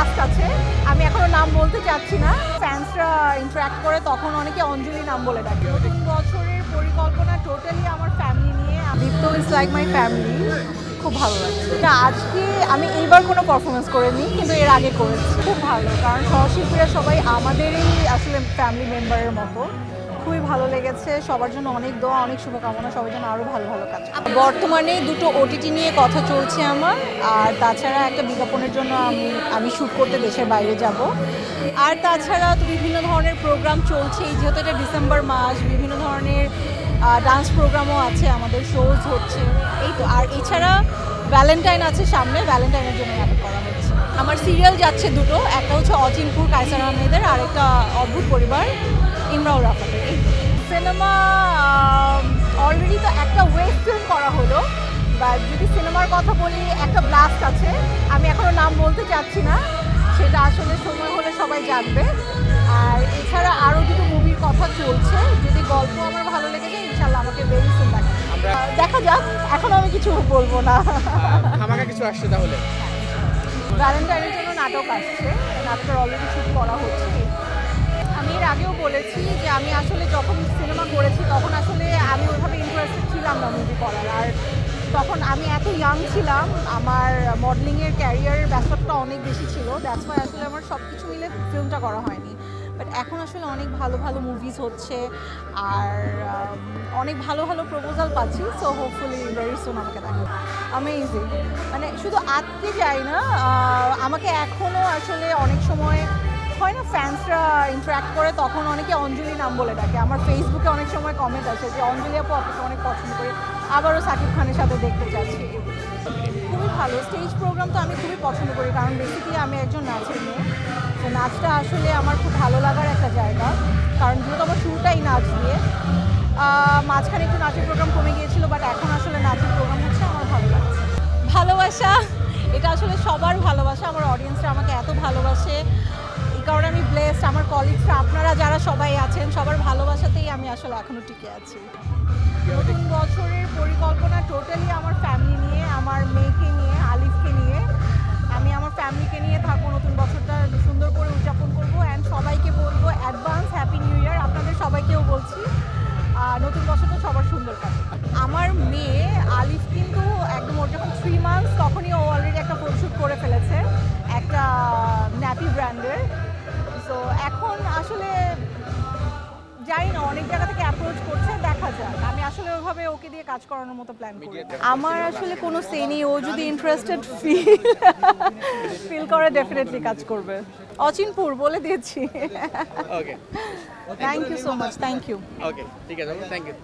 Blast আছে, আমি এখনো নাম বলতে চাচ্ছি না। ফ্যান্সরা ইন্টারঅ্যাক্ট করে তখন অনেকে অঞ্জলি নাম বলে ডাকে। নতুন বছরের পরিকল্পনা টোটালি আমার ফ্যামিলি নিয়ে। দীপ্ত ইজ লাইক মাই ফ্যামিলি, খুব ভালো লাগছে। আজকে আমি এইবার কোনো পারফরমেন্স করিনি, কিন্তু এর আগে করেছি। খুব ভালো, কারণ সহশিল্পীরা সবাই আমাদেরই আসলে ফ্যামিলি মেম্বারের মতো। খুবই ভালো লেগেছে, সবার জন্য অনেক দোয়া, অনেক শুভকামনা, সবার জন্য আরও ভালো ভালো কাজ। বর্তমানে দুটো ওটিটি নিয়ে কথা চলছে আমার, আর তাছাড়া একটা বিজ্ঞাপনের জন্য আমি শ্যুট করতে দেশের বাইরে যাব। আর তাছাড়া তো বিভিন্ন ধরনের প্রোগ্রাম চলছে, যেহেতু এটা ডিসেম্বর মাস, বিভিন্ন ধরনের ডান্স প্রোগ্রামও আছে, আমাদের শোজ হচ্ছে, এই তো। আর এছাড়া ভ্যালেন্টাইন আছে সামনে, ভ্যালেন্টাইনের জন্য নাটক করা হচ্ছে। আমার সিরিয়াল যাচ্ছে দুটো, একটা হচ্ছে অচিনপুর কায়সার আহমেদের, আর একটা অদ্ভুত পরিবার ইমরাউল রাফাতের। সিনেমা অলরেডি তো একটা ওয়েব ফিল্ম করা হলো, বা যদি সিনেমার কথা বলি, একটা ব্লাস্ট আছে, আমি এখনো নাম বলতে চাচ্ছি না, সেটা আসলে সময় হলে সবাই জানবে। আর এছাড়া আরও দুটো মুভির কথা চলছে, যদি গল্প আমার ভালো লেগে যায় ইনশাল্লাহ আমাকে ভেরি সুন দেখা যাক, এখনো আমি কিছু বলবো না। আমাকে কিছু আসছে তাহলে ভ্যালেন্টাইনের জন্য নাটক আসছে, নাটকটা অলরেডি শুট করা হচ্ছে। আমি এর আগেও বলেছি যে আমি আসলে যখন সিনেমা করেছি তখন আসলে আমি ওইভাবে ইন্টারেস্টেড ছিলাম না মুভি করার। আর তখন আমি এত ইয়াং ছিলাম, আমার মডেলিংয়ের ক্যারিয়ারের ব্যস্ততা অনেক বেশি ছিল, দ্যাটস ওয়াই আসলে আমার সব কিছু মিলে ফিল্মটা করা হয়নি। বাট এখন আসলে অনেক ভালো ভালো মুভিজ হচ্ছে, আর অনেক ভালো ভালো প্রপোজাল পাচ্ছি, সো হোপফুলি ভেরি সুন আমাকে দেখা। অ্যামেজিং, মানে শুধু আটকে যাই না, আমাকে এখনও আসলে অনেক সময় হয় না, ফ্যান্সরা ইন্টারঅ্যাক্ট করে তখন অনেকে অঞ্জলি নাম বলে ডাকে। আমার ফেসবুকে অনেক সময় কমেন্ট আসে যে অঞ্জলি আপু আপনাকে অনেক পছন্দ করি, আবারও সাকিব খানের সাথে দেখতে চাচ্ছি। খুবই ভালো স্টেজ প্রোগ্রাম তো আমি খুবই পছন্দ করি, কারণ বেসিক্যালি আমি একজন নাচের মেয়ে। তো নাচটা আসলে আমার খুব ভালো লাগার একটা জায়গা, কারণ যেহেতু আমার শুরুটাই নাচ দিয়ে। মাঝখানে একটু নাচের প্রোগ্রাম কমে গিয়েছিল, বাট এখন আসলে নাচের প্রোগ্রাম হচ্ছে, আমার ভালো লাগছে। ভালোবাসা, এটা আসলে সবার ভালোবাসা, আমার অডিয়েন্সরা আমাকে এত ভালোবাসে, এই কারণে আমি ব্লেসড। আমার কলিগসরা, আপনারা যারা সবাই আছেন, সবার ভালোবাসাতেই আমি আসলে এখনও টিকে আছি। নতুন বছরের পরিকল্পনা টোটালি আমার ফ্যামিলি নিয়ে, আমার মেয়েকে নিয়ে, আলিফকে নিয়ে। আমি আমার ফ্যামিলিকে নিয়ে থাকবো, নতুন বছরটা সুন্দর করে উদযাপন করবো, অ্যান্ড সবাইকে বলবো অ্যাডভান্স হ্যাপি নিউ ইয়ার। আপনাদের সবাইকেও বলছি নতুন বছরটা সবার সুন্দর কাটে। আমার মেয়ে আলিফ কিন্তু একদম, ওর যখন 3 মান্থস তখনই ও অলরেডি একটা ফটোশ্যুট করে ফেলেছে একটা ন্যাপি ব্র্যান্ডের। তো এখন আসলে জানি না, অনেক জায়গা থেকে অ্যাপ্রোচ করছে, দেখা যাক। আমি আসলে ওইভাবে ওকে দিয়ে কাজ করানোর মতো প্ল্যান করি। আমার আসলে কোনো সে নেই, ও যদি ইন্টারেস্টেড ফিল করে ডেফিনেটলি কাজ করবে। অচিনপুর বলে দিয়েছি। Okay, thank you so much, thank you. Okay, ঠিক আছে, থ্যাংক ইউ।